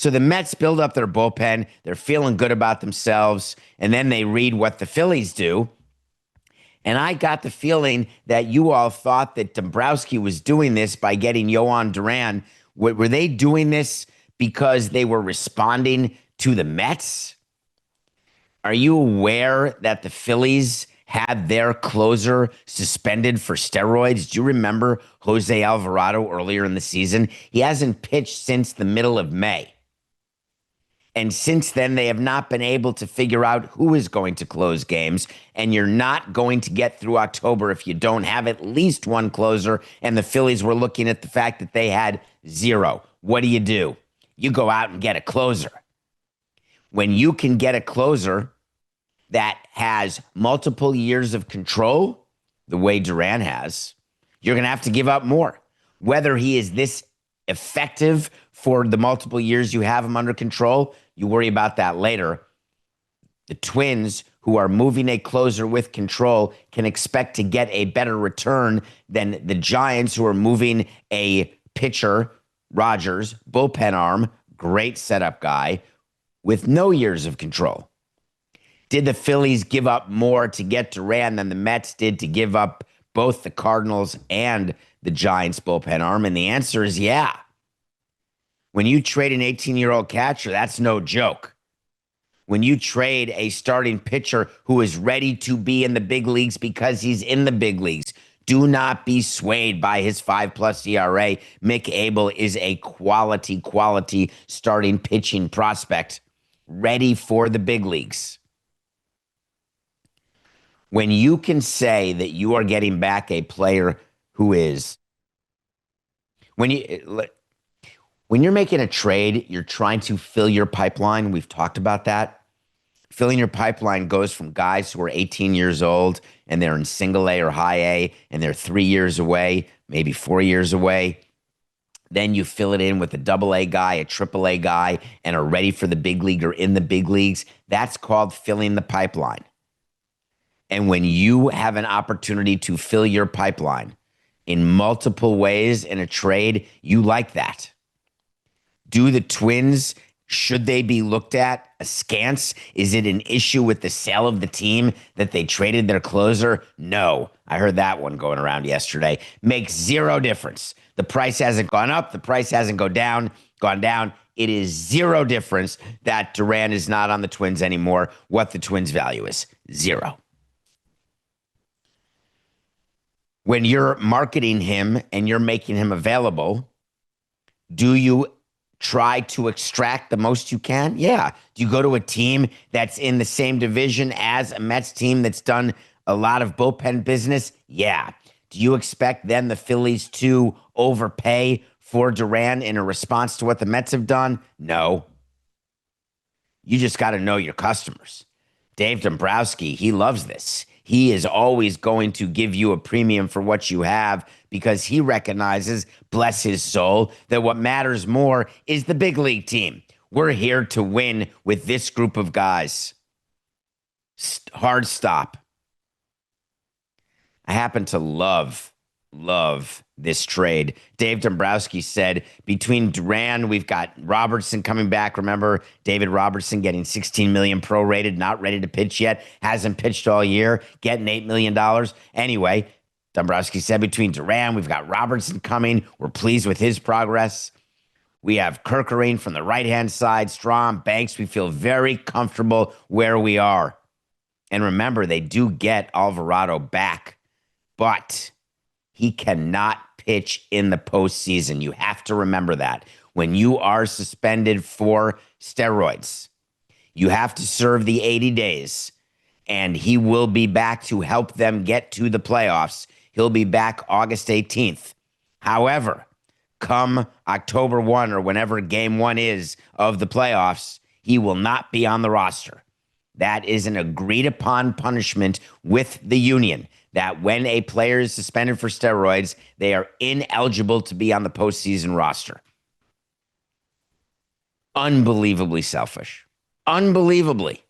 So the Mets build up their bullpen. They're feeling good about themselves. And then they read what the Phillies do. And I got the feeling that you all thought that Dombrowski was doing this by getting Jhoan Duran. Were they doing this because they were responding to the Mets? Are you aware that the Phillies had their closer suspended for steroids? Do you remember Jose Alvarado earlier in the season? He hasn't pitched since the middle of May. And since then, they have not been able to figure out who is going to close games. And you're not going to get through October if you don't have at least one closer. And the Phillies were looking at the fact that they had zero. What do? You go out and get a closer. When you can get a closer that has multiple years of control, the way Duran has, you're going to have to give up more. Whether he is this effective for the multiple years you have him under control, you worry about that later. The Twins, who are moving a closer with control, can expect to get a better return than the Giants, who are moving a pitcher, Rogers, bullpen arm, great setup guy, with no years of control. Did the Phillies give up more to get Duran than the Mets did to give up both the Cardinals and the Giants bullpen arm? And the answer is yeah. When you trade an 18-year-old catcher, that's no joke. When you trade a starting pitcher who is ready to be in the big leagues because he's in the big leagues, do not be swayed by his 5+ ERA. Mick Abel is a quality starting pitching prospect ready for the big leagues. When you can say that you are getting back a player who is, when you're making a trade, you're trying to fill your pipeline. We've talked about that. Filling your pipeline goes from guys who are 18 years old and they're in single A or high A and they're 3 years away, maybe 4 years away. Then you fill it in with a double A guy, a triple A guy, and are ready for the big league or in the big leagues. That's called filling the pipeline. And when you have an opportunity to fill your pipeline in multiple ways in a trade, you like that. Do the Twins, should they be looked at askance? Is it an issue with the sale of the team that they traded their closer? No. I heard that one going around yesterday. Makes zero difference. The price hasn't gone up. The price hasn't gone down. It is zero difference that Duran is not on the Twins anymore. What the Twins' value is, zero. When you're marketing him and you're making him available, do you try to extract the most you can? Yeah. Do you go to a team that's in the same division as a Mets team that's done a lot of bullpen business? Yeah. Do you expect then the Phillies to overpay for Duran in a response to what the Mets have done? No. You just got to know your customers. Dave Dombrowski, he loves this. He is always going to give you a premium for what you have because he recognizes, bless his soul, that what matters more is the big league team. We're here to win with this group of guys. Hard stop. I happen to love this trade. Dave Dombrowski said, between Duran, we've got Robertson coming back. Remember, David Robertson getting $16 million prorated, not ready to pitch yet, hasn't pitched all year, getting $8 million. Anyway, Dombrowski said, between Duran, we've got Robertson coming. We're pleased with his progress. We have Kerkering from the right-hand side, Strahm, Banks. We feel very comfortable where we are. And remember, they do get Alvarado back, but he cannot pitch in the postseason. You have to remember that. When you are suspended for steroids, you have to serve the 80 days, and he will be back to help them get to the playoffs. He'll be back August 18th. However, come October 1 or whenever game 1 is of the playoffs, he will not be on the roster. That is an agreed upon punishment with the union, that when a player is suspended for steroids, they are ineligible to be on the postseason roster. Unbelievably selfish. Unbelievably.